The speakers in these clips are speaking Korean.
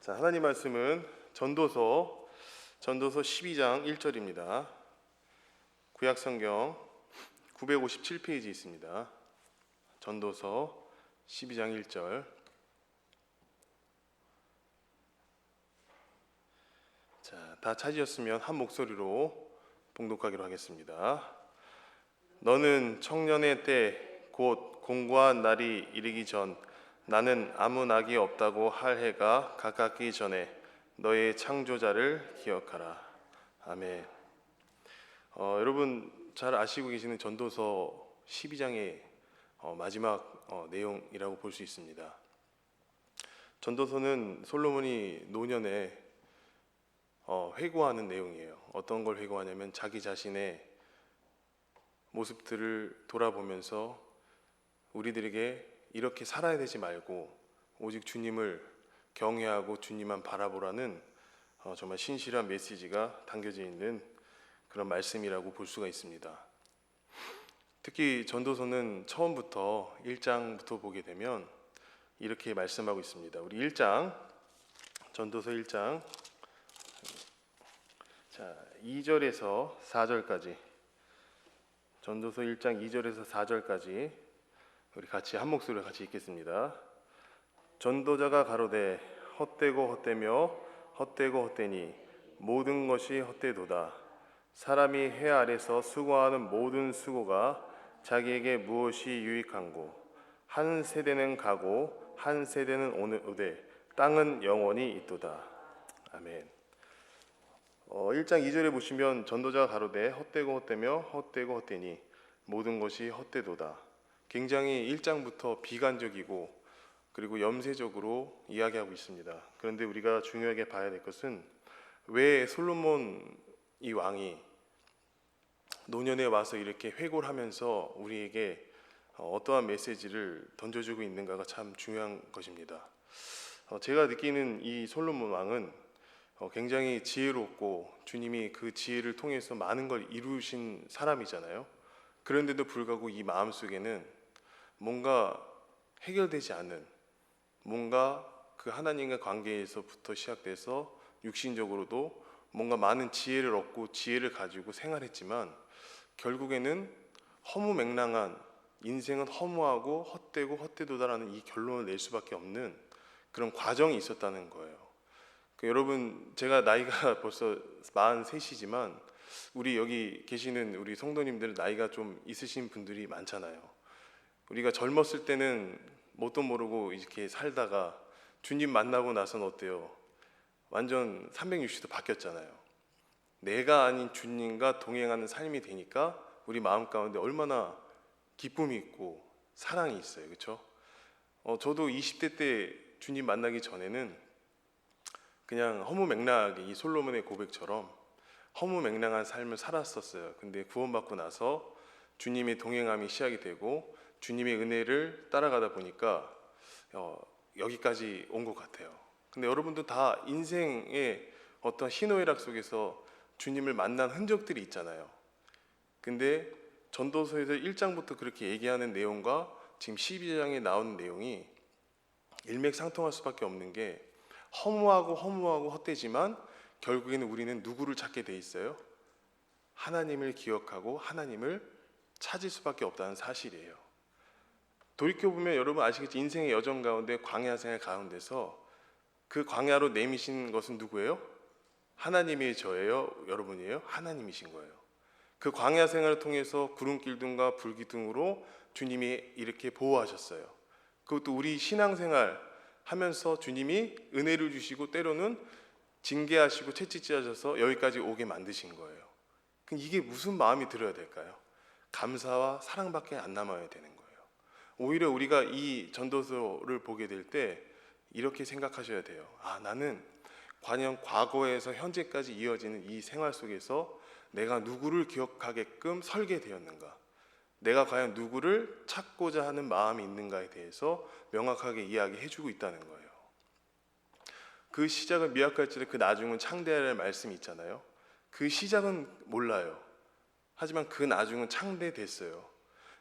자, 하나님 말씀은 전도서 12장 1절입니다. 구약성경 957페이지 있습니다. 전도서 12장 1절. 자, 다 찾으셨으면 한 목소리로 봉독하기로 하겠습니다. 너는 청년의 때 곧 공고한 날이 이르기 전 나는 아무 낙이 없다고 할 해가 가깝기 전에 너의 창조자를 기억하라. 아멘. 여러분 잘 아시고 계시는 전도서 12장의 마지막 내용이라고 볼 수 있습니다. 전도서는 솔로몬이 노년에 회고하는 내용이에요. 어떤 걸 회고하냐면 자기 자신의 모습들을 돌아보면서 우리들에게 이렇게 살아야 되지 말고 오직 주님을 경외하고 주님만 바라보라는 정말 신실한 메시지가 담겨져 있는 그런 말씀이라고 볼 수가 있습니다. 특히 전도서는 처음부터 1장부터 보게 되면 이렇게 말씀하고 있습니다. 우리 1장, 전도서 1장 2절에서 4절까지, 전도서 1장 2절에서 4절까지 우리 같이 한 목소리로 같이 읽겠습니다. 전도자가 가로되 헛되고 헛되며 헛되고 헛되니 모든 것이 헛되도다. 사람이 해 아래서 수고하는 모든 수고가 자기에게 무엇이 유익한고 한 세대는 가고 한 세대는 오되 땅은 영원히 있도다. 아멘. 1장 2절에 보시면 전도자가 가로되 헛되고 헛되며 헛되고 헛되니 모든 것이 헛되도다. 굉장히 1장부터 비관적이고 그리고 염세적으로 이야기하고 있습니다. 그런데 우리가 중요하게 봐야 될 것은 왜 솔로몬 이 왕이 노년에 와서 이렇게 회고를 하면서 우리에게 어떠한 메시지를 던져주고 있는가가 참 중요한 것입니다. 제가 느끼는 이 솔로몬 왕은 굉장히 지혜롭고 주님이 그 지혜를 통해서 많은 걸 이루신 사람이잖아요. 그런데도 불구하고 이 마음속에는 뭔가 해결되지 않는, 뭔가 그 하나님과 관계에서부터 시작돼서 육신적으로도 뭔가 많은 지혜를 얻고 지혜를 가지고 생활했지만 결국에는 허무맹랑한, 인생은 허무하고 헛되고 헛되도다라는 이 결론을 낼 수밖에 없는 그런 과정이 있었다는 거예요. 여러분, 제가 나이가 벌써 43이지만 우리 여기 계시는 우리 성도님들은 나이가 좀 있으신 분들이 많잖아요. 우리가 젊었을 때는 뭣도 모르고 이렇게 살다가 주님 만나고 나서는 어때요? 완전 360도 바뀌었잖아요. 내가 아닌 주님과 동행하는 삶이 되니까 우리 마음 가운데 얼마나 기쁨이 있고 사랑이 있어요. 그렇죠? 저도 20대 때 주님 만나기 전에는 그냥 허무맹랑하게 이 솔로몬의 고백처럼 허무맹랑한 삶을 살았었어요. 근데 구원받고 나서 주님의 동행함이 시작이 되고 주님의 은혜를 따라가다 보니까 여기까지 온 것 같아요. 근데 여러분도 다 인생의 어떤 희노애락 속에서 주님을 만난 흔적들이 있잖아요. 근데 전도서에서 1장부터 그렇게 얘기하는 내용과 지금 12장에 나오는 내용이 일맥상통할 수밖에 없는 게 허무하고 헛되지만 결국에는 우리는 누구를 찾게 돼 있어요? 하나님을 기억하고 하나님을 찾을 수밖에 없다는 사실이에요. 돌이켜보면 여러분 아시겠지? 인생의 여정 가운데 광야 생활 가운데서 그 광야로 내미신 것은 누구예요? 하나님이 저예요? 여러분이에요? 하나님이신 거예요. 그 광야 생활을 통해서 구름기둥과 불기둥으로 주님이 이렇게 보호하셨어요. 그것도 우리 신앙생활 하면서 주님이 은혜를 주시고 때로는 징계하시고 채찍질하셔서 여기까지 오게 만드신 거예요. 그럼 이게 무슨 마음이 들어야 될까요? 감사와 사랑밖에 안 남아야 되는 거예요. 오히려 우리가 이 전도서를 보게 될 때 이렇게 생각하셔야 돼요. 나는 과연 과거에서 현재까지 이어지는 이 생활 속에서 내가 누구를 기억하게끔 설계되었는가? 내가 과연 누구를 찾고자 하는 마음이 있는가에 대해서 명확하게 이야기해주고 있다는 거예요. 그 시작은 미약할지라도 그 나중은 창대할 말씀이 있잖아요. 그 시작은 몰라요. 하지만 그 나중은 창대됐어요.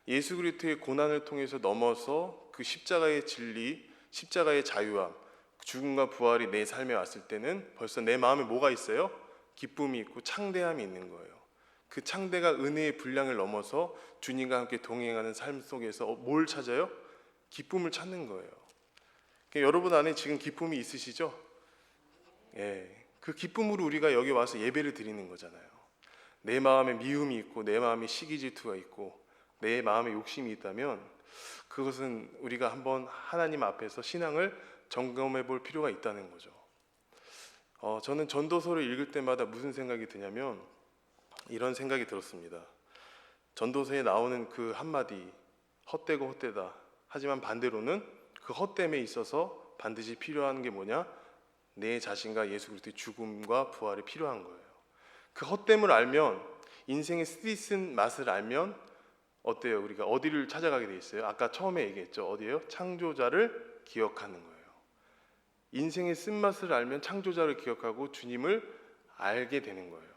예수 그리스도의 고난을 통해서 넘어서 그 십자가의 진리, 십자가의 자유함, 죽음과 부활이 내 삶에 왔을 때는 벌써 내 마음에 뭐가 있어요? 기쁨이 있고 창대함이 있는 거예요. 그 창대가 은혜의 분량을 넘어서 주님과 함께 동행하는 삶 속에서 뭘 찾아요? 기쁨을 찾는 거예요. 그러니까 여러분 안에 지금 기쁨이 있으시죠? 예, 그 기쁨으로 우리가 여기 와서 예배를 드리는 거잖아요. 내 마음에 미움이 있고 내 마음에 시기 질투가 있고 내 마음에 욕심이 있다면 그것은 우리가 한번 하나님 앞에서 신앙을 점검해 볼 필요가 있다는 거죠. 저는 전도서를 읽을 때마다 무슨 생각이 드냐면 이런 생각이 들었습니다. 전도서에 나오는 그 한마디, 헛되고 헛되다. 하지만 반대로는 그 헛됨에 있어서 반드시 필요한 게 뭐냐? 내 자신과 예수 그리스도의 죽음과 부활이 필요한 거예요. 그 헛됨을 알면, 인생의 쓰디쓴 맛을 알면 어때요? 우리가 어디를 찾아가게 돼 있어요? 아까 처음에 얘기했죠. 어디예요? 창조자를 기억하는 거예요. 인생의 쓴맛을 알면 창조자를 기억하고 주님을 알게 되는 거예요.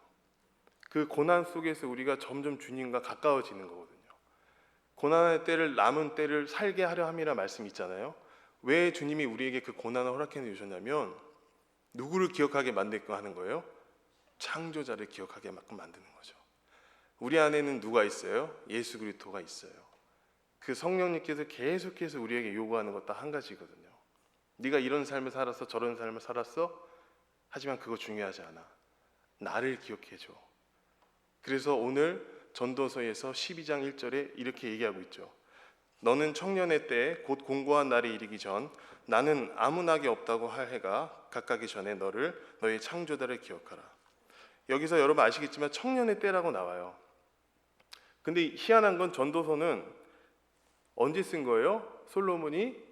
그 고난 속에서 우리가 점점 주님과 가까워지는 거거든요. 고난의 때를, 남은 때를 살게 하려 함이라 말씀이 있잖아요. 왜 주님이 우리에게 그 고난을 허락해 주셨냐면 누구를 기억하게 만들고 하는 거예요? 창조자를 기억하게 만드는 거죠. 우리 안에는 누가 있어요? 예수 그리스도가 있어요. 그 성령님께서 계속해서 우리에게 요구하는 것 딱 한 가지거든요. 네가 이런 삶을 살았어, 저런 삶을 살았어? 하지만 그거 중요하지 않아. 나를 기억해줘. 그래서 오늘 전도서에서 12장 1절에 이렇게 얘기하고 있죠. 너는 청년의 때에 곧 공고한 날이 이르기 전 나는 아무 낙이 없다고 할 해가 가까기 전에 너의 창조자를 기억하라. 여기서 여러분 아시겠지만 청년의 때라고 나와요. 근데 희한한 건 전도서는 언제 쓴 거예요? 솔로몬이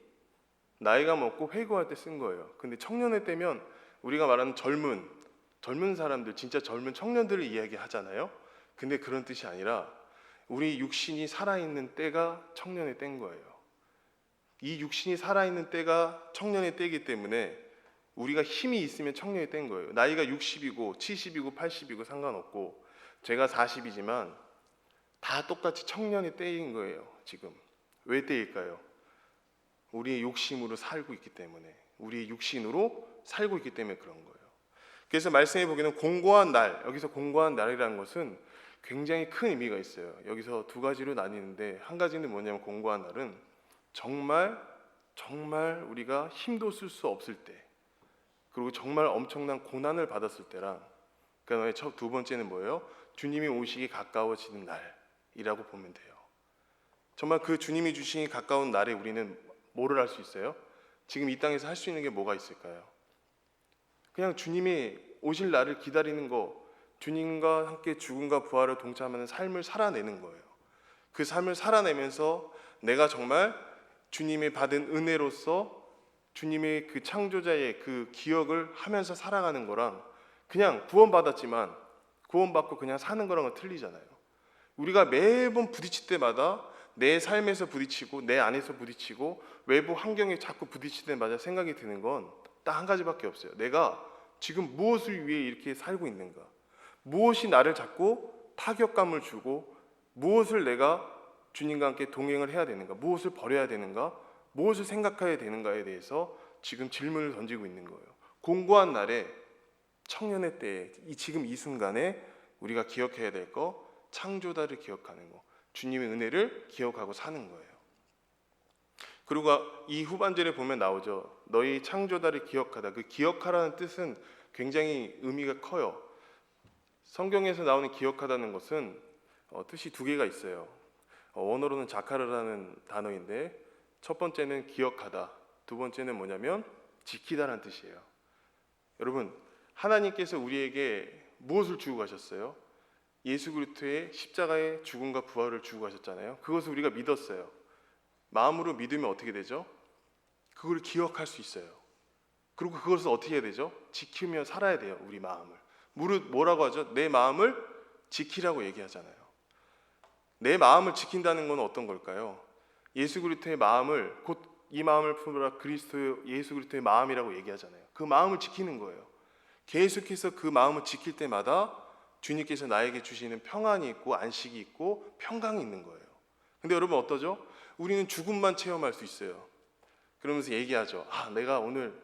나이가 먹고 회고할 때 쓴 거예요. 근데 청년의 때면 우리가 말하는 젊은 사람들, 진짜 젊은 청년들을 이야기하잖아요. 근데 그런 뜻이 아니라 우리 육신이 살아있는 때가 청년의 때인 거예요. 이 육신이 살아있는 때가 청년의 때이기 때문에 우리가 힘이 있으면 청년의 때인 거예요. 나이가 60이고 70이고 80이고 상관없고 제가 40이지만 다 똑같이 청년의 때인 거예요. 지금 왜 때일까요? 우리의 욕심으로 살고 있기 때문에, 우리의 육신으로 살고 있기 때문에 그런 거예요. 그래서 말씀해 보기에는 공고한 날, 여기서 공고한 날이라는 것은 굉장히 큰 의미가 있어요. 여기서 두 가지로 나뉘는데 한 가지는 뭐냐면 공고한 날은 정말 우리가 힘도 쓸 수 없을 때, 그리고 정말 엄청난 고난을 받았을 때랑, 그러니까 두 번째는 뭐예요? 주님이 오시기 가까워지는 날이라고 보면 돼요. 정말 그 주님이 주시기 가까운 날에 우리는 뭐를 할 수 있어요? 지금 이 땅에서 할 수 있는 게 뭐가 있을까요? 그냥 주님이 오실 날을 기다리는 거, 주님과 함께 죽음과 부활을 동참하는 삶을 살아내는 거예요. 그 삶을 살아내면서 내가 정말 주님이 받은 은혜로서 주님의 그 창조자의 그 기억을 하면서 살아가는 거랑 그냥 구원받았지만 구원받고 그냥 사는 거랑은 틀리잖아요. 우리가 매번 부딪힐 때마다 내 삶에서 부딪히고 내 안에서 부딪히고 외부 환경에 자꾸 부딪힐 때마다 생각이 드는 건 딱 한 가지밖에 없어요. 내가 지금 무엇을 위해 이렇게 살고 있는가? 무엇이 나를 자꾸 타격감을 주고 무엇을 내가 주님과 함께 동행을 해야 되는가? 무엇을 버려야 되는가? 무엇을 생각해야 되는가에 대해서 지금 질문을 던지고 있는 거예요. 공고한 날에, 청년의 때에, 지금 이 순간에 우리가 기억해야 될 거, 창조자를 기억하는 거, 주님의 은혜를 기억하고 사는 거예요. 그리고 이 후반절에 보면 나오죠. 너희 창조자를 기억하다. 그 기억하라는 뜻은 굉장히 의미가 커요. 성경에서 나오는 기억하다는 것은 뜻이 두 개가 있어요. 원어로는 자카르라는 단어인데 첫 번째는 기억하다, 두 번째는 뭐냐면 지키다라는 뜻이에요. 여러분, 하나님께서 우리에게 무엇을 주고 가셨어요? 예수 그리스도의 십자가의 죽음과 부활을 주고 가셨잖아요. 그것을 우리가 믿었어요. 마음으로 믿으면 어떻게 되죠? 그걸 기억할 수 있어요. 그리고 그것을 어떻게 해야 되죠? 지키며 살아야 돼요. 우리 마음을. 뭐라고 하죠? 내 마음을 지키라고 얘기하잖아요. 내 마음을 지킨다는 건 어떤 걸까요? 예수 그리스도의 마음을, 곧 이 마음을 품으라 그리스도 예수 그리스도의 마음이라고 얘기하잖아요. 그 마음을 지키는 거예요. 계속해서 그 마음을 지킬 때마다 주님께서 나에게 주시는 평안이 있고 안식이 있고 평강이 있는 거예요. 근데 여러분 어떠죠? 우리는 죽음만 체험할 수 있어요. 그러면서 얘기하죠. 내가 오늘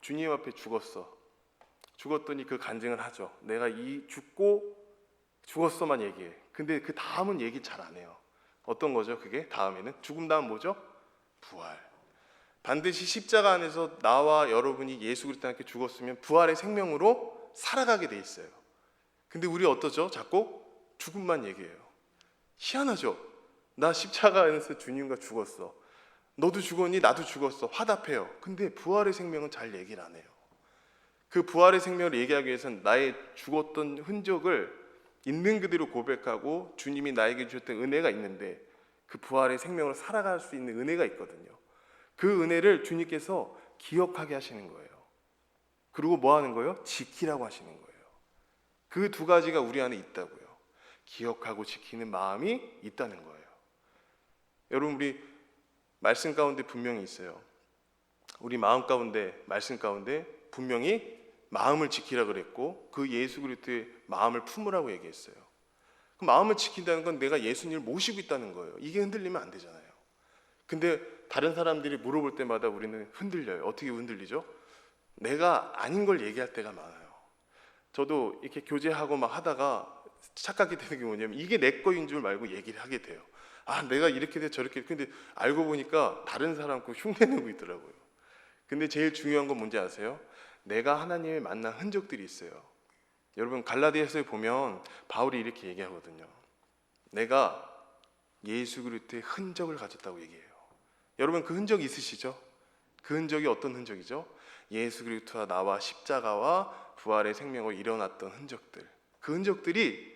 주님 앞에 죽었더니 그 간증을 하죠. 내가 죽고 죽었어만 얘기해. 근데 그 다음은 얘기 잘 안 해요. 어떤 거죠? 그게 다음에는 죽음 다음 뭐죠? 부활. 반드시 십자가 안에서 나와 여러분이 예수 그리스도와 함께 죽었으면 부활의 생명으로 살아가게 돼 있어요. 근데 우리 어떠죠? 자꾸 죽음만 얘기해요. 희한하죠? 나 십자가 안에서 주님과 죽었어. 너도 죽었니? 나도 죽었어. 화답해요. 근데 부활의 생명은 잘 얘기를 안 해요. 그 부활의 생명을 얘기하기 위해서는 나의 죽었던 흔적을 있는 그대로 고백하고 주님이 나에게 주셨던 은혜가 있는데 그 부활의 생명을 살아갈 수 있는 은혜가 있거든요. 그 은혜를 주님께서 기억하게 하시는 거예요. 그리고 뭐 하는 거예요? 지키라고 하시는 거예요. 그 두 가지가 우리 안에 있다고요. 기억하고 지키는 마음이 있다는 거예요. 여러분, 우리 말씀 가운데 분명히 있어요. 우리 마음 가운데, 말씀 가운데 분명히 마음을 지키라 그랬고 그 예수 그리스도의 마음을 품으라고 얘기했어요. 그 마음을 지킨다는 건 내가 예수님을 모시고 있다는 거예요. 이게 흔들리면 안 되잖아요. 근데 다른 사람들이 물어볼 때마다 우리는 흔들려요. 어떻게 흔들리죠? 내가 아닌 걸 얘기할 때가 많아요. 저도 이렇게 교제하고 막 하다가 착각이 되는 게 뭐냐면 이게 내 거인 줄 알고 얘기를 하게 돼요. 아, 내가 이렇게 돼 저렇게 돼. 근데 알고 보니까 다른 사람 거 흉내내고 있더라고요. 근데 제일 중요한 건 뭔지 아세요? 내가 하나님을 만난 흔적들이 있어요. 여러분, 갈라디아서에 보면 바울이 이렇게 얘기하거든요. 내가 예수 그리스도의 흔적을 가졌다고 얘기해요. 여러분, 그 흔적이 있으시죠? 그 흔적이 어떤 흔적이죠? 예수 그리스도와 나와 십자가와 부활의 생명으로 일어났던 흔적들. 그 흔적들이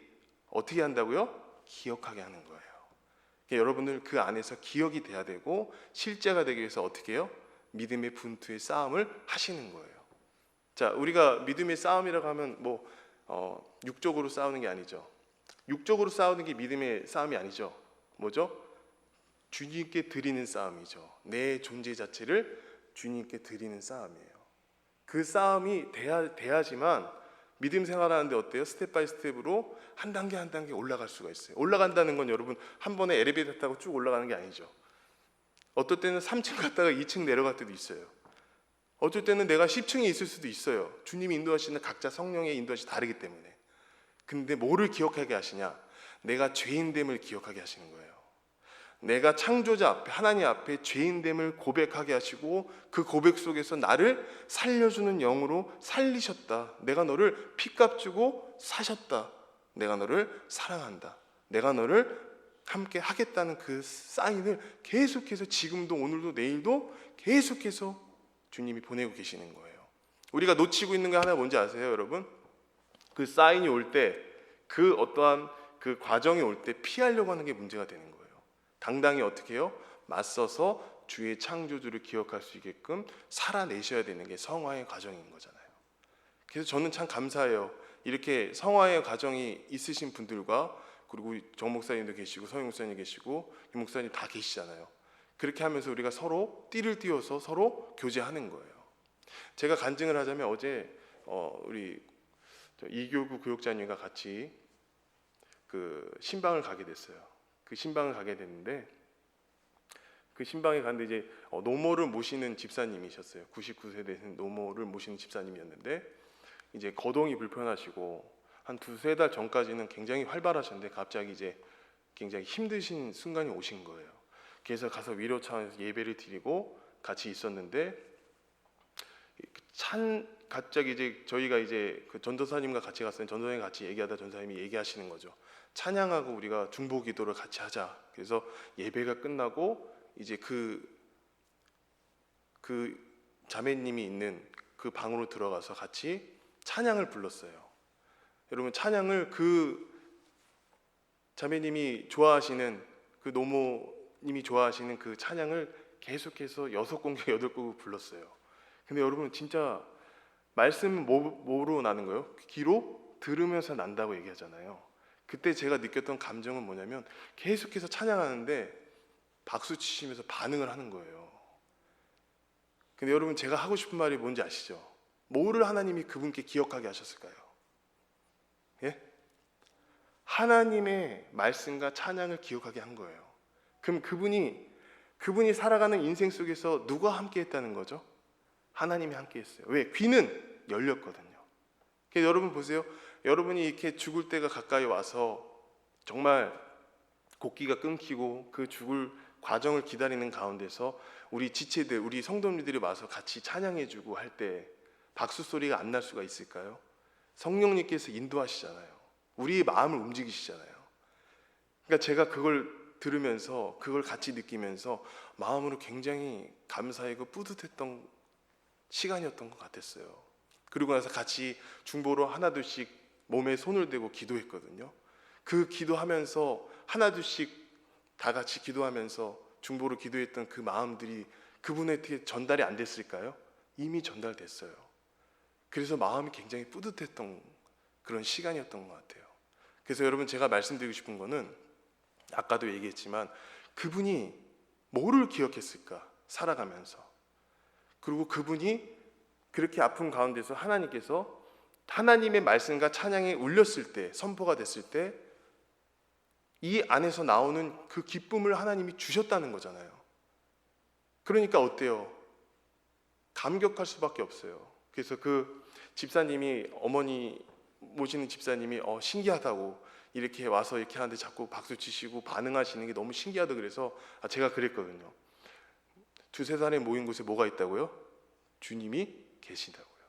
어떻게 한다고요? 기억하게 하는 거예요. 그러니까 여러분들 그 안에서 기억이 돼야 되고 실제가 되기 위해서 어떻게 해요? 믿음의 분투의 싸움을 하시는 거예요. 자, 우리가 믿음의 싸움이라고 하면 육적으로 싸우는 게 아니죠. 육적으로 싸우는 게 믿음의 싸움이 아니죠. 뭐죠? 주님께 드리는 싸움이죠. 내 존재 자체를 주님께 드리는 싸움이에요. 그 싸움이 돼야지만 믿음 생활하는데 어때요? 스텝 바이 스텝으로 한 단계 한 단계 올라갈 수가 있어요. 올라간다는 건 여러분 한 번에 엘리베이터 타고 쭉 올라가는 게 아니죠. 어떨 때는 3층 갔다가 2층 내려갈 때도 있어요. 어쩔 때는 내가 10층에 있을 수도 있어요. 주님이 인도하시는 각자 성령의 인도하시 다르기 때문에. 근데 뭐를 기억하게 하시냐? 내가 죄인됨을 기억하게 하시는 거예요. 내가 창조자 앞에, 하나님 앞에 죄인됨을 고백하게 하시고 그 고백 속에서 나를 살려주는 영으로 살리셨다. 내가 너를 피값 주고 사셨다. 내가 너를 사랑한다. 내가 너를 함께 하겠다는 그 사인을 계속해서 지금도 오늘도 내일도 계속해서 주님이 보내고 계시는 거예요. 우리가 놓치고 있는 게 하나 뭔지 아세요, 여러분? 그 사인이 올 때, 그 어떠한 그 과정이 올 때 피하려고 하는 게 문제가 되는 거예요. 당당히 어떻게 해요? 맞서서 주의 창조주를 기억할 수 있게끔 살아내셔야 되는 게 성화의 과정인 거잖아요. 그래서 저는 참 감사해요. 이렇게 성화의 과정이 있으신 분들과 그리고 정 목사님도 계시고 서영 목사님 계시고 임 목사님 다 계시잖아요. 그렇게 하면서 우리가 서로 띠를 띄워서 서로 교제하는 거예요. 제가 간증을 하자면 어제 우리 이교구 교육자님과 같이 그 신방을 가게 됐어요. 그 신방을 가게 됐는데 그 신방에 갔는데 이제 노모를 모시는 집사님이셨어요. 99세 되신 노모를 모시는 집사님이었는데 이제 거동이 불편하시고 한 두세 달 전까지는 굉장히 활발하셨는데 갑자기 이제 굉장히 힘드신 순간이 오신 거예요. 그래서 가서 위로 차원에서 예배를 드리고 같이 있었는데 갑자기 이제 저희가 이제 그 전도사님과 같이 갔어요. 전도사님 같이 얘기하다 전도사님이 얘기하시는 거죠. 찬양하고 우리가 중보 기도를 같이 하자. 그래서 예배가 끝나고 이제 그 자매님이 있는 그 방으로 들어가서 같이 찬양을 불렀어요. 여러분, 찬양을 그 자매님이 좋아하시는 그 노모님이 좋아하시는 그 찬양을 계속해서 6곡, 8곡 불렀어요. 근데 여러분 진짜 말씀은 뭐로 나는 거예요? 귀로 들으면서 난다고 얘기하잖아요. 그때 제가 느꼈던 감정은 뭐냐면 계속해서 찬양하는데 박수 치시면서 반응을 하는 거예요. 근데 여러분 제가 하고 싶은 말이 뭔지 아시죠? 뭐를 하나님이 그분께 기억하게 하셨을까요? 예? 하나님의 말씀과 찬양을 기억하게 한 거예요. 그럼 그분이 살아가는 인생 속에서 누가 함께 했다는 거죠? 하나님이 함께 했어요. 왜? 귀는 열렸거든요. 그래서 여러분 보세요. 여러분이 이렇게 죽을 때가 가까이 와서 정말 곡기가 끊기고 그 죽을 과정을 기다리는 가운데서 우리 지체들, 우리 성도님들이 와서 같이 찬양해주고 할 때 박수 소리가 안 날 수가 있을까요? 성령님께서 인도하시잖아요. 우리의 마음을 움직이시잖아요. 그러니까 제가 그걸 들으면서 그걸 같이 느끼면서 마음으로 굉장히 감사하고 뿌듯했던 시간이었던 것 같았어요. 그리고 나서 같이 중보로 하나둘씩 몸에 손을 대고 기도했거든요. 그 기도하면서 하나둘씩 다 같이 기도하면서 중보로 기도했던 그 마음들이 그분에게 전달이 안 됐을까요? 이미 전달됐어요. 그래서 마음이 굉장히 뿌듯했던 그런 시간이었던 것 같아요. 그래서 여러분, 제가 말씀드리고 싶은 거는 아까도 얘기했지만 그분이 뭐를 기억했을까? 살아가면서. 그리고 그분이 그렇게 아픈 가운데서 하나님께서 하나님의 말씀과 찬양이 울렸을 때, 선포가 됐을 때 이 안에서 나오는 그 기쁨을 하나님이 주셨다는 거잖아요. 그러니까 어때요? 감격할 수밖에 없어요. 그래서 그 집사님이, 어머니 모시는 집사님이 신기하다고 이렇게 와서 이렇게 하는데 자꾸 박수 치시고 반응하시는 게 너무 신기하다 그래서 제가 그랬거든요. 2-3사람이 모인 곳에 뭐가 있다고요? 주님이 계신다고요.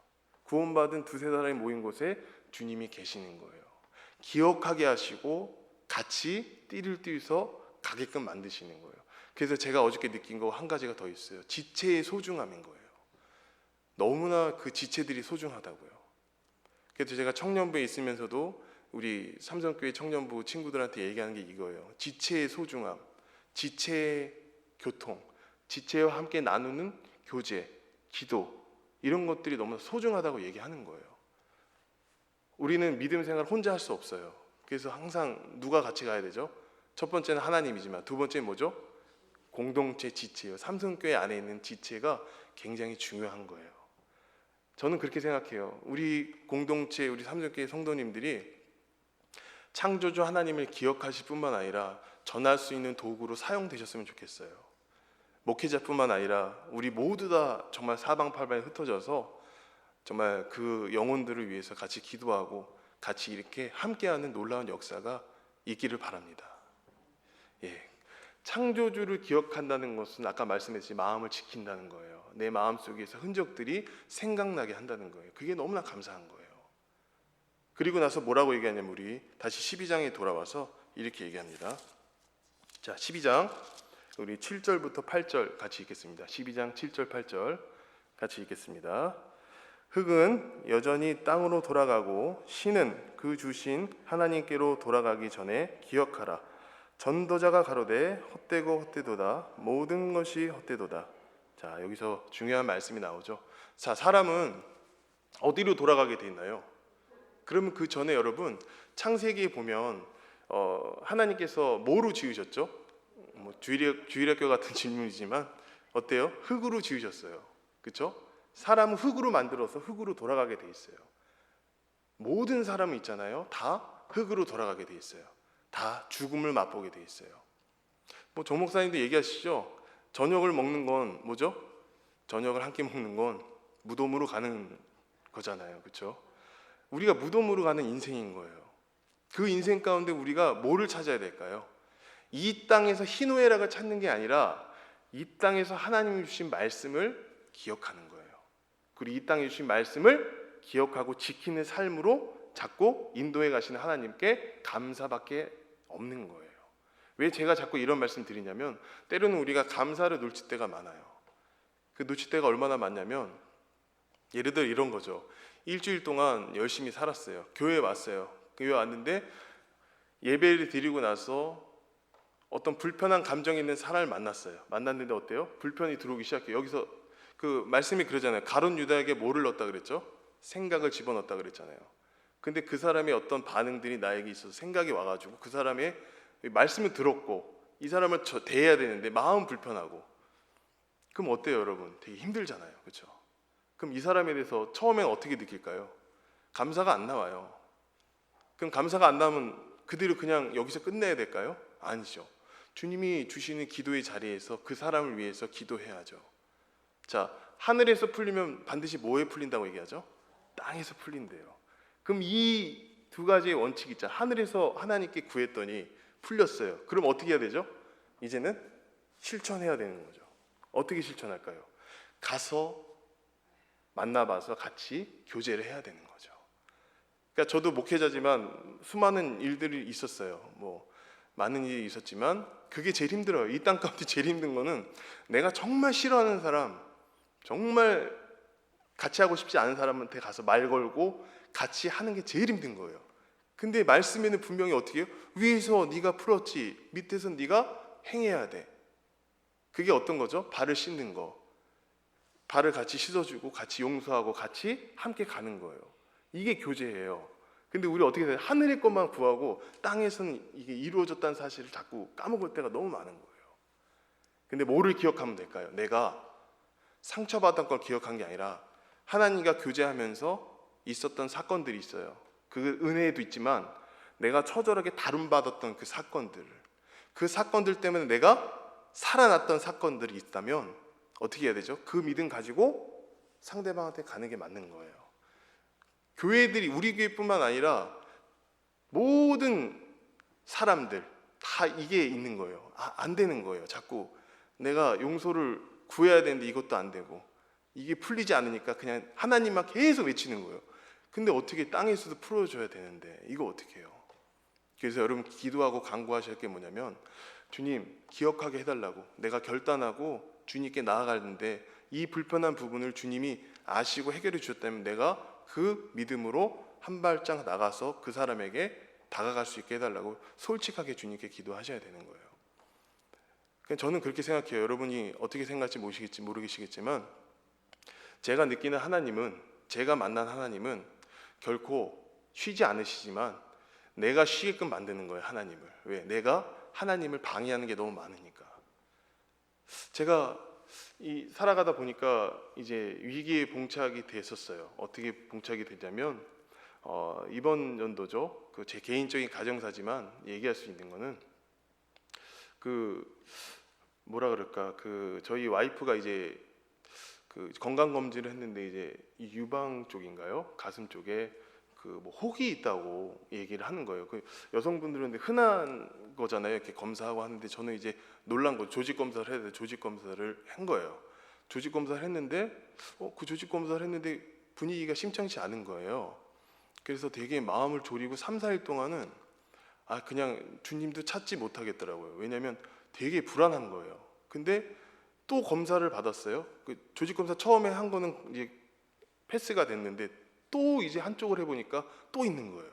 구원받은 2-3사람이 모인 곳에 주님이 계시는 거예요. 기억하게 하시고 같이 띠를 띠서 가게끔 만드시는 거예요. 그래서 제가 어저께 느낀 거 한 가지가 더 있어요. 지체의 소중함인 거예요. 너무나 그 지체들이 소중하다고요. 그래서 제가 청년부에 있으면서도 우리 삼성교회 청년부 친구들한테 얘기하는 게 이거예요. 지체의 소중함, 지체의 교통, 지체와 함께 나누는 교제, 기도, 이런 것들이 너무 소중하다고 얘기하는 거예요. 우리는 믿음 생활 혼자 할 수 없어요. 그래서 항상 누가 같이 가야 되죠? 첫 번째는 하나님이지만 두 번째는 뭐죠? 공동체 지체예요. 삼성교회 안에 있는 지체가 굉장히 중요한 거예요. 저는 그렇게 생각해요. 우리 공동체, 우리 삼성교회 성도님들이 창조주 하나님을 기억하실 뿐만 아니라 전할 수 있는 도구로 사용되셨으면 좋겠어요. 목회자뿐만 아니라 우리 모두 다 정말 사방팔방에 흩어져서 정말 그 영혼들을 위해서 같이 기도하고 같이 이렇게 함께하는 놀라운 역사가 있기를 바랍니다. 창조주를 기억한다는 것은 아까 말씀했듯이 마음을 지킨다는 거예요. 내 마음속에서 흔적들이 생각나게 한다는 거예요. 그게 너무나 감사한 거예요. 그리고 나서 뭐라고 얘기하냐면 우리 다시 12장에 돌아와서 이렇게 얘기합니다. 자, 12장 우리 7절부터 8절 같이 읽겠습니다. 12장 7절 8절 같이 읽겠습니다. 흙은 여전히 땅으로 돌아가고 신은 그 주신 하나님께로 돌아가기 전에 기억하라. 전도자가 가로되 헛되고 헛되도다. 모든 것이 헛되도다. 자, 여기서 중요한 말씀이 나오죠. 자, 사람은 어디로 돌아가게 돼 있나요? 그러면 그 전에 여러분 창세기에 보면 하나님께서 뭐로 지으셨죠? 주일학교 같은 질문이지만 어때요? 흙으로 지으셨어요. 그렇죠? 사람은 흙으로 만들어서 흙으로 돌아가게 돼 있어요. 모든 사람은 있잖아요. 다 흙으로 돌아가게 돼 있어요. 다 죽음을 맛보게 돼 있어요. 정 목사님도 얘기하시죠. 저녁을 먹는 건 뭐죠? 저녁을 함께 먹는 건 무덤으로 가는 거잖아요. 그렇죠? 우리가 무덤으로 가는 인생인 거예요. 그 인생 가운데 우리가 뭐를 찾아야 될까요? 이 땅에서 희노애락을 찾는 게 아니라 이 땅에서 하나님이 주신 말씀을 기억하는 거예요. 그리고 이 땅에 주신 말씀을 기억하고 지키는 삶으로 자꾸 인도해 가시는 하나님께 감사밖에 없는 거예요. 왜 제가 자꾸 이런 말씀 드리냐면 때로는 우리가 감사를 놓칠 때가 많아요. 그 놓칠 때가 얼마나 많냐면 예를 들어 이런 거죠. 일주일 동안 열심히 살았어요. 교회에 왔어요. 교회에 왔는데 예배를 드리고 나서 어떤 불편한 감정이 있는 사람을 만났어요. 만났는데 어때요? 불편이 들어오기 시작해요. 여기서 그 말씀이 그러잖아요. 가룟 유다에게 뭐를 넣었다 그랬죠? 생각을 집어넣었다 그랬잖아요. 근데 그 사람의 어떤 반응들이 나에게 있어서 생각이 와가지고 그 사람의 말씀을 들었고 이 사람을 대해야 되는데 마음 불편하고 그럼 어때요 여러분? 되게 힘들잖아요. 그렇죠? 그럼 이 사람에 대해서 처음엔 어떻게 느낄까요? 감사가 안 나와요. 그럼 감사가 안 나오면 그대로 그냥 여기서 끝내야 될까요? 아니죠. 주님이 주시는 기도의 자리에서 그 사람을 위해서 기도해야죠. 자, 하늘에서 풀리면 반드시 뭐에 풀린다고 얘기하죠? 땅에서 풀린대요. 그럼 이 두 가지의 원칙이 있잖아. 하늘에서 하나님께 구했더니 풀렸어요. 그럼 어떻게 해야 되죠? 이제는 실천해야 되는 거죠. 어떻게 실천할까요? 가서 만나봐서 같이 교제를 해야 되는 거죠. 그러니까 저도 목회자지만 수많은 일들이 있었어요. 뭐 많은 일이 있었지만 그게 제일 힘들어요. 이 땅 가운데 제일 힘든 거는 내가 정말 싫어하는 사람, 정말 같이 하고 싶지 않은 사람한테 가서 말 걸고 같이 하는 게 제일 힘든 거예요. 근데 말씀에는 분명히 어떻게 해요? 위에서 네가 풀었지, 밑에서 네가 행해야 돼. 그게 어떤 거죠? 발을 씻는 거. 발을 같이 씻어주고 같이 용서하고 같이 함께 가는 거예요. 이게 교제예요. 근데 우리 어떻게 돼요? 하늘의 것만 구하고 땅에서는 이게 이루어졌다는 사실을 자꾸 까먹을 때가 너무 많은 거예요. 근데 뭐를 기억하면 될까요? 내가 상처받았던 걸 기억한 게 아니라 하나님과 교제하면서 있었던 사건들이 있어요. 그 은혜에도 있지만 내가 처절하게 다룬받았던 그 사건들, 그 사건들 때문에 내가 살아났던 사건들이 있다면 어떻게 해야 되죠? 그 믿음 가지고 상대방한테 가는 게 맞는 거예요. 교회들이, 우리 교회뿐만 아니라 모든 사람들 다 이게 있는 거예요. 안 되는 거예요. 자꾸 내가 용서를 구해야 되는데 이것도 안 되고 이게 풀리지 않으니까 그냥 하나님만 계속 외치는 거예요. 근데 어떻게 땅에서도 풀어줘야 되는데 이거 어떻게 해요? 그래서 여러분 기도하고 간구하실 게 뭐냐면, 주님 기억하게 해달라고. 내가 결단하고 주님께 나아가는데 이 불편한 부분을 주님이 아시고 해결해 주셨다면 내가 그 믿음으로 한 발짝 나가서 그 사람에게 다가갈 수 있게 해달라고 솔직하게 주님께 기도하셔야 되는 거예요. 저는 그렇게 생각해요. 여러분이 어떻게 생각할지 모르시겠지만 제가 느끼는 하나님은, 제가 만난 하나님은 결코 쉬지 않으시지만 내가 쉬게끔 만드는 거예요. 하나님을. 왜? 내가 하나님을 방해하는 게 너무 많으니까. 제가 살아가다 보니까 이제 위기에 봉착이 됐었어요. 어떻게 봉착이 되냐면 이번 연도죠. 그 제 개인적인 가정사지만 얘기할 수 있는 거는 뭐라 그럴까, 저희 와이프가 이제 건강 검진을 했는데 이제 이 유방 쪽인가요? 가슴 쪽에 뭐 혹이 있다고 얘기를 하는 거예요. 여성분들은 흔한 거잖아요. 이렇게 검사하고 하는데 저는 이제 놀란 거, 조직 검사를 해야 돼. 조직 검사를 한 거예요. 조직 검사를 했는데 그 조직 검사를 했는데 분위기가 심상치 않은 거예요. 그래서 되게 마음을 졸이고 3, 4일 동안은 그냥 주님도 찾지 못하겠더라고요. 왜냐하면 되게 불안한 거예요. 근데 또 검사를 받았어요. 조직 검사 처음에 한 거는 이제 패스가 됐는데 또 이제 한쪽을 해보니까 또 있는 거예요.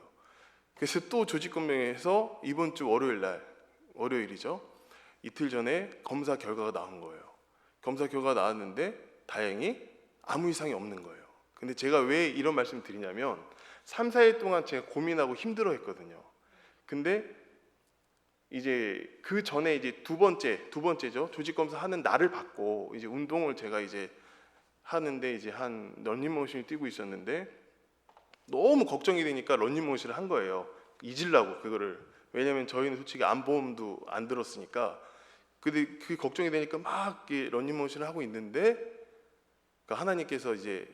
그래서 또 조직 검사에서 이번 주 월요일이죠. 이틀 전에 검사 결과가 나온 거예요. 검사 결과가 나왔는데 다행히 아무 이상이 없는 거예요. 근데 제가 왜 이런 말씀을 드리냐면 3, 4일 동안 제가 고민하고 힘들어했거든요. 근데 이제 그 전에 이제 두 번째죠. 조직 검사 하는 날을 받고 이제 운동을 제가 이제 하는데 이제 한 런닝머신을 뛰고 있었는데 너무 걱정이 되니까 런닝머신을 한 거예요. 잊으려고 그거를. 왜냐면 저희는 솔직히 안보험도 안 들었으니까. 근데 그 걱정이 되니까 막 런닝머신을 하고 있는데 하나님께서 이제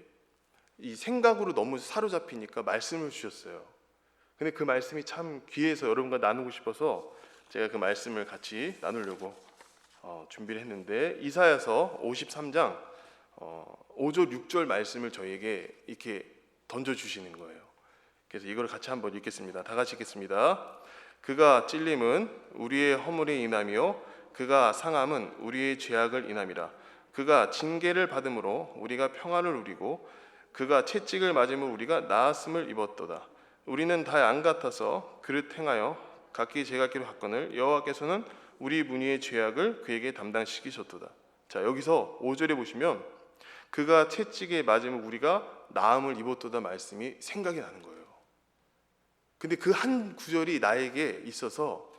이 생각으로 너무 사로잡히니까 말씀을 주셨어요. 근데 그 말씀이 참 귀해서 여러분과 나누고 싶어서 제가 그 말씀을 같이 나누려고 준비를 했는데, 이사야서 53장 5절 6절 말씀을 저희에게 이렇게 던져주시는 거예요. 그래서 이걸 같이 한번 읽겠습니다. 다 같이 읽겠습니다. 그가 찔림은 우리의 허물의 인함이요 그가 상함은 우리의 죄악을 인함이라. 그가 징계를 받음으로 우리가 평안을 누리고 그가 채찍을 맞음으로 우리가 나았음을 입었도다. 우리는 다 양 같아서 그릇 행하여 각기 제각기로 갔거늘 여호와께서는 우리 무리의 죄악을 그에게 담당시키셨도다. 자, 여기서 5절에 보시면 그가 채찍에 맞으면 우리가 나음을 입었도다 말씀이 생각이 나는 거예요. 근데 그 한 구절이 나에게 있어서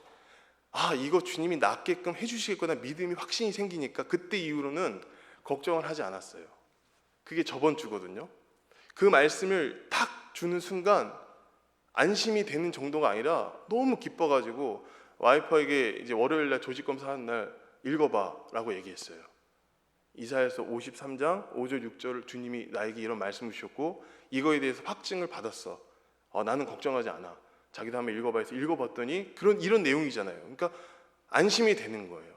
이거 주님이 낫게끔 해주시겠구나 믿음이 확신이 생기니까 그때 이후로는 걱정을 하지 않았어요. 그게 저번 주거든요. 그 말씀을 탁 주는 순간 안심이 되는 정도가 아니라 너무 기뻐가지고 와이프에게 이제 월요일날 조직 검사하는 날 읽어봐라고 얘기했어요. 이사야서 53장 5절 6절 주님이 나에게 이런 말씀을 주셨고 이거에 대해서 확증을 받았어. 나는 걱정하지 않아. 자기도 한번 읽어봐 해서 읽어봤더니 이런 내용이잖아요. 그러니까 안심이 되는 거예요.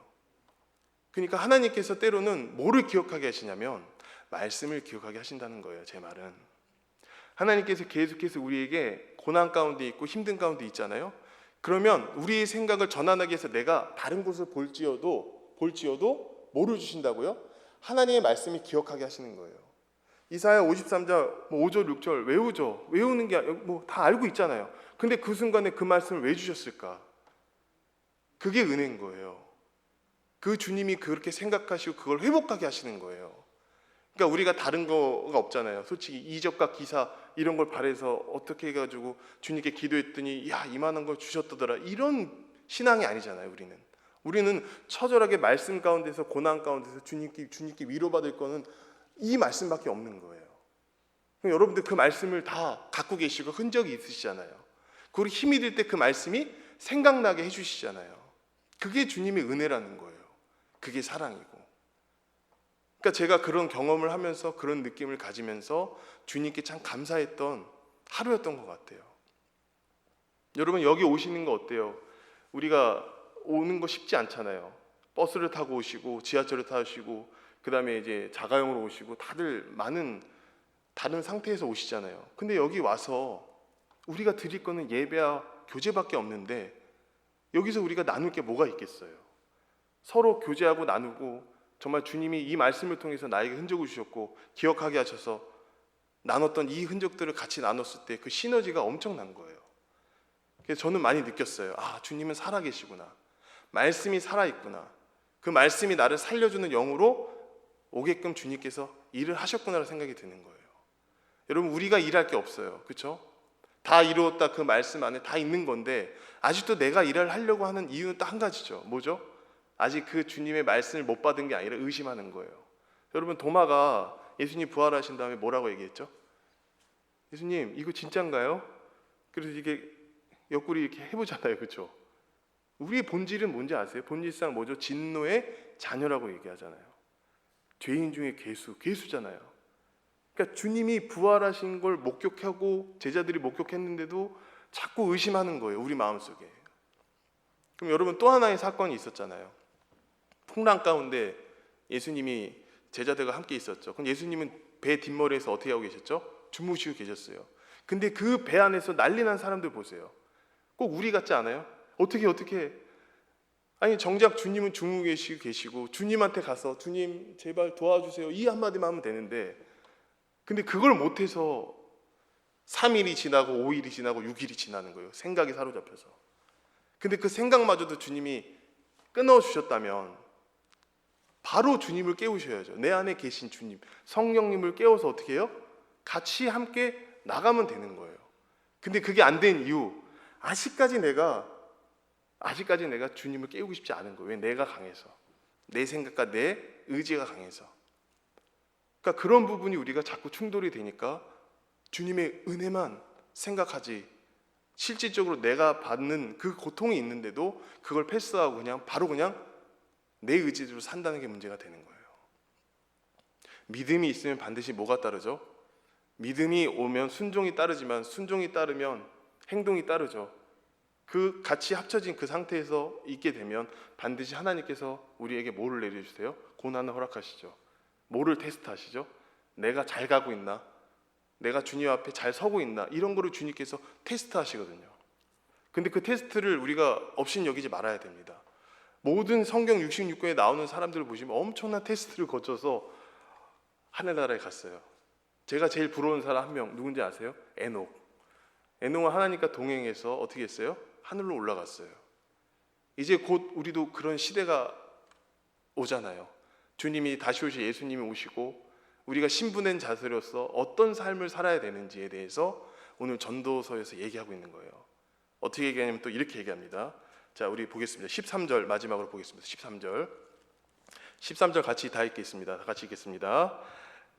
그러니까 하나님께서 때로는 뭐를 기억하게 하시냐면 말씀을 기억하게 하신다는 거예요. 제 말은 하나님께서 계속해서 우리에게 고난 가운데 있고 힘든 가운데 있잖아요. 그러면 우리의 생각을 전환하기 위해서 내가 다른 곳을 볼지어도 뭐를 주신다고요? 하나님의 말씀이 기억하게 하시는 거예요. 이사야 53장 5절 6절 외우죠. 외우는 게 다 알고 있잖아요. 근데 그 순간에 그 말씀을 왜 주셨을까? 그게 은혜인 거예요. 그 주님이 그렇게 생각하시고 그걸 회복하게 하시는 거예요. 그러니까 우리가 다른 거가 없잖아요. 솔직히 이적과 기사 이런 걸 바래서 어떻게 해가지고 주님께 기도했더니 야 이만한 걸 주셨더라 이런 신앙이 아니잖아요. 우리는 처절하게 말씀 가운데서 고난 가운데서 주님께 위로받을 거는 이 말씀밖에 없는 거예요. 여러분들 그 말씀을 다 갖고 계시고 흔적이 있으시잖아요. 그리고 힘이 들 때 그 말씀이 생각나게 해주시잖아요. 그게 주님의 은혜라는 거예요. 그게 사랑이고. 그러니까 제가 그런 경험을 하면서 그런 느낌을 가지면서 주님께 참 감사했던 하루였던 것 같아요. 여러분 여기 오시는 거 어때요? 우리가 오는 거 쉽지 않잖아요. 버스를 타고 오시고 지하철을 타시고 그 다음에 이제 자가용으로 오시고 다들 많은 다른 상태에서 오시잖아요. 근데 여기 와서 우리가 드릴 거는 예배와 교제밖에 없는데 여기서 우리가 나눌 게 뭐가 있겠어요? 서로 교제하고 나누고 정말 주님이 이 말씀을 통해서 나에게 흔적을 주셨고 기억하게 하셔서 나눴던 이 흔적들을 같이 나눴을 때 그 시너지가 엄청난 거예요. 그래서 저는 많이 느꼈어요. 주님은 살아계시구나. 말씀이 살아있구나. 그 말씀이 나를 살려주는 영으로 오게끔 주님께서 일을 하셨구나라는 생각이 드는 거예요. 여러분 우리가 일할 게 없어요. 그렇죠? 다 이루었다 그 말씀 안에 다 있는 건데 아직도 내가 일을 하려고 하는 이유는 딱 한 가지죠. 뭐죠? 아직 그 주님의 말씀을 못 받은 게 아니라 의심하는 거예요. 여러분 도마가 예수님 부활하신 다음에 뭐라고 얘기했죠? 예수님 이거 진짠가요? 그래서 이게 옆구리 이렇게 해보잖아요. 그렇죠? 우리의 본질은 뭔지 아세요? 본질상 뭐죠? 진노의 자녀라고 얘기하잖아요. 죄인 중에 괴수잖아요. 그러니까 주님이 부활하신 걸 목격하고 제자들이 목격했는데도 자꾸 의심하는 거예요. 우리 마음속에. 그럼 여러분 또 하나의 사건이 있었잖아요. 풍랑 가운데 예수님이 제자들과 함께 있었죠. 그럼 예수님은 배 뒷머리에서 어떻게 하고 계셨죠? 주무시고 계셨어요. 근데 그 배 안에서 난리 난 사람들 보세요. 꼭 우리 같지 않아요? 어떻게 아니 정작 주님은 주무고 계시고 주님한테 가서 주님 제발 도와주세요 이 한마디만 하면 되는데 근데 그걸 못해서 3일이 지나고 5일이 지나고 6일이 지나는 거예요. 생각이 사로잡혀서. 근데 그 생각마저도 주님이 끊어주셨다면 바로 주님을 깨우셔야죠. 내 안에 계신 주님 성령님을 깨워서 어떻게 해요? 같이 함께 나가면 되는 거예요. 근데 그게 안 된 이유 아직까지 내가 주님을 깨우고 싶지 않은 거예요. 왜? 내가 강해서. 내 생각과 내 의지가 강해서. 그러니까 그런 부분이 우리가 자꾸 충돌이 되니까 주님의 은혜만 생각하지 실질적으로 내가 받는 그 고통이 있는데도 그걸 패스하고 바로 내 의지대로 산다는 게 문제가 되는 거예요. 믿음이 있으면 반드시 뭐가 따르죠? 믿음이 오면 순종이 따르지만 순종이 따르면 행동이 따르죠. 그 같이 합쳐진 그 상태에서 있게 되면 반드시 하나님께서 우리에게 뭐를 내려주세요? 고난을 허락하시죠. 뭐를 테스트하시죠? 내가 잘 가고 있나? 내가 주님 앞에 잘 서고 있나? 이런 거를 주님께서 테스트하시거든요. 근데 그 테스트를 우리가 업신여기지 말아야 됩니다. 모든 성경 66권에 나오는 사람들을 보시면 엄청난 테스트를 거쳐서 하늘나라에 갔어요. 제가 제일 부러운 사람 한 명 누군지 아세요? 에녹은 하나님과 동행해서 어떻게 했어요? 하늘로 올라갔어요. 이제 곧 우리도 그런 시대가 오잖아요. 주님이 다시 오실 예수님이 오시고 우리가 신분된 자세로서 어떤 삶을 살아야 되는지에 대해서 오늘 전도서에서 얘기하고 있는 거예요. 어떻게 얘기하냐면 또 이렇게 얘기합니다. 자, 우리 보겠습니다. 13절 마지막으로 보겠습니다. 13절 같이 다 읽겠습니다. 다 같이 읽겠습니다.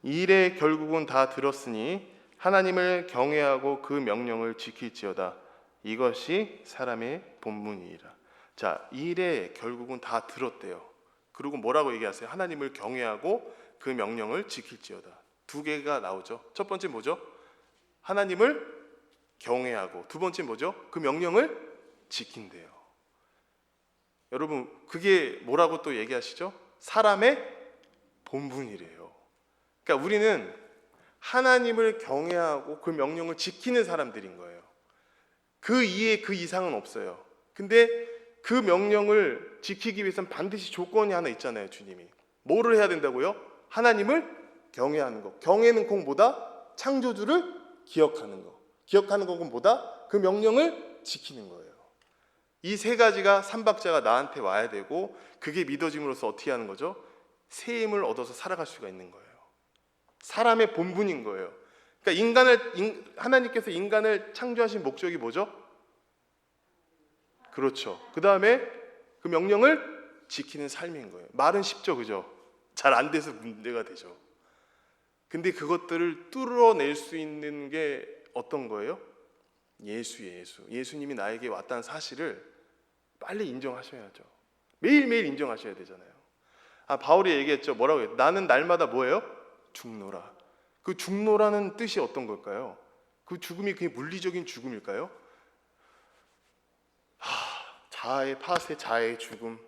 일에 결국은 다 들었으니 하나님을 경외하고 그 명령을 지킬지어다. 이것이 사람의 본분이라. 자, 일에 결국은 다 들었대요. 그리고 뭐라고 얘기하세요? 하나님을 경외하고 그 명령을 지킬지어다. 두 개가 나오죠. 첫 번째 뭐죠? 하나님을 경외하고, 두 번째 뭐죠? 그 명령을 지킨대요. 여러분, 그게 뭐라고 또 얘기하시죠? 사람의 본분이래요. 그러니까 우리는 하나님을 경외하고 그 명령을 지키는 사람들인 거예요. 그 이에 그 이상은 없어요. 근데 그 명령을 지키기 위해서는 반드시 조건이 하나 있잖아요. 주님이 뭐를 해야 된다고요? 하나님을 경외하는 거. 경외는 꼭 뭐다? 창조주를 기억하는 거. 기억하는 건 뭐다? 그 명령을 지키는 거예요. 이 세 가지가 삼박자가 나한테 와야 되고, 그게 믿어짐으로써 어떻게 하는 거죠? 새 힘을 얻어서 살아갈 수가 있는 거예요. 사람의 본분인 거예요. 그러니까 하나님께서 인간을 창조하신 목적이 뭐죠? 그렇죠. 그 다음에 그 명령을 지키는 삶인 거예요. 말은 쉽죠, 그죠? 잘 안 돼서 문제가 되죠. 근데 그것들을 뚫어낼 수 있는 게 어떤 거예요? 예수예요, 예수. 예수님이 나에게 왔다는 사실을 빨리 인정하셔야죠. 매일매일 인정하셔야 되잖아요. 바울이 얘기했죠. 뭐라고 해요? 나는 날마다 뭐예요? 죽노라. 그 죽노라는 뜻이 어떤 걸까요? 그 죽음이 그게 물리적인 죽음일까요? 자아의 파세, 자아의 죽음,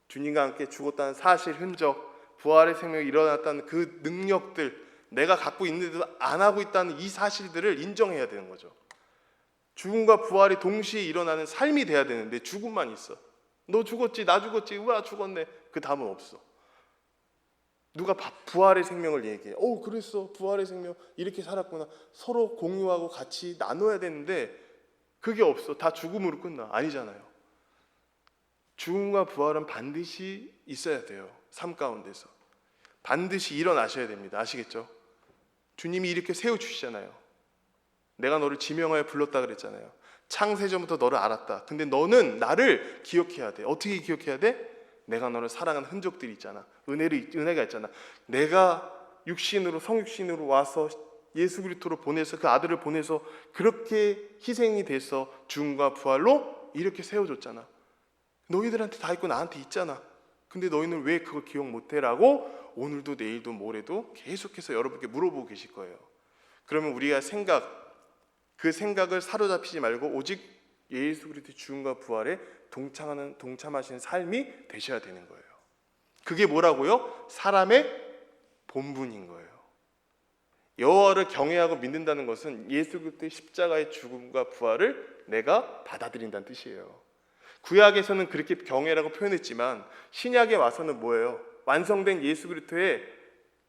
주님과 함께 죽었다는 사실, 흔적, 부활의 생명이 일어났다는 그 능력들, 내가 갖고 있는데도 안 하고 있다는 이 사실들을 인정해야 되는 거죠. 죽음과 부활이 동시에 일어나는 삶이 돼야 되는데 죽음만 있어. 너 죽었지, 나 죽었지, 우와 죽었네. 그 다음은 없어. 누가 부활의 생명을 얘기해. 그랬어, 부활의 생명 이렇게 살았구나. 서로 공유하고 같이 나눠야 되는데 그게 없어. 다 죽음으로 끝나. 아니잖아요. 죽음과 부활은 반드시 있어야 돼요. 삶 가운데서 반드시 일어나셔야 됩니다. 아시겠죠? 주님이 이렇게 세워주시잖아요. 내가 너를 지명하여 불렀다 그랬잖아요. 창세전부터 너를 알았다. 근데 너는 나를 기억해야 돼. 어떻게 기억해야 돼? 내가 너를 사랑한 흔적들이 있잖아. 은혜가 있잖아. 내가 육신으로, 성육신으로 와서 예수 그리스도를 보내서, 그 아들을 보내서 그렇게 희생이 돼서 죽음과 부활로 이렇게 세워줬잖아. 너희들한테 다 있고 나한테 있잖아. 근데 너희는 왜 그걸 기억 못해? 라고 오늘도 내일도 모레도 계속해서 여러분께 물어보고 계실 거예요. 그러면 우리가 그 생각을 사로잡히지 말고 오직 예수 그리스도의 죽음과 부활에 동참하시는 삶이 되셔야 되는 거예요. 그게 뭐라고요? 사람의 본분인 거예요. 여호와를 경외하고 믿는다는 것은 예수 그리스도의 십자가의 죽음과 부활을 내가 받아들인다는 뜻이에요. 구약에서는 그렇게 경외라고 표현했지만 신약에 와서는 뭐예요? 완성된 예수 그리스도의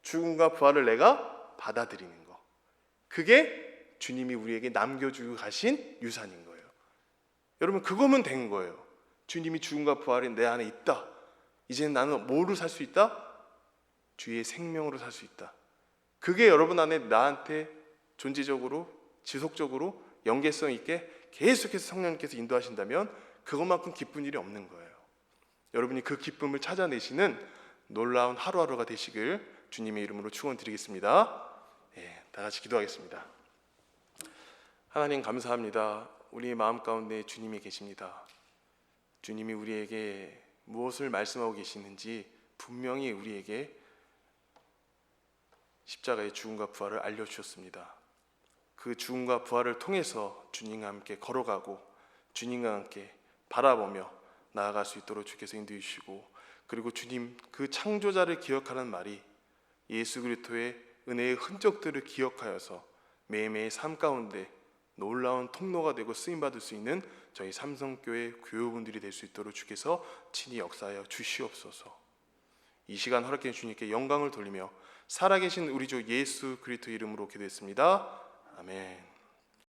죽음과 부활을 내가 받아들이는 거. 그게 주님이 우리에게 남겨주고 가신 유산인 거예요. 여러분, 그거면 된 거예요. 주님이 죽음과 부활이 내 안에 있다. 이제는 나는 뭐로 살 수 있다? 주의 생명으로 살 수 있다. 그게 여러분 안에 나한테 존재적으로 지속적으로 연계성 있게 계속해서 성령님께서 인도하신다면 그것만큼 기쁜 일이 없는 거예요. 여러분이 그 기쁨을 찾아내시는 놀라운 하루하루가 되시길 주님의 이름으로 축원드리겠습니다. 다 같이 기도하겠습니다. 하나님 감사합니다. 우리의 마음 가운데 주님이 계십니다. 주님이 우리에게 무엇을 말씀하고 계시는지 분명히 우리에게 십자가의 죽음과 부활을 알려주셨습니다. 그 죽음과 부활을 통해서 주님과 함께 걸어가고 주님과 함께 바라보며 나아갈 수 있도록 주께서 인도해 주시고, 그리고 주님 그 창조자를 기억하는 말이 예수 그리스도의 은혜의 흔적들을 기억하여서 매일매일 삶 가운데 놀라운 통로가 되고 쓰임받을 수 있는 저희 삼성교회 교우분들이 될 수 있도록 주께서 친히 역사하여 주시옵소서. 이 시간 허락해 주님께 영광을 돌리며 살아계신 우리 주 예수 그리스도 이름으로 기도했습니다. 아멘.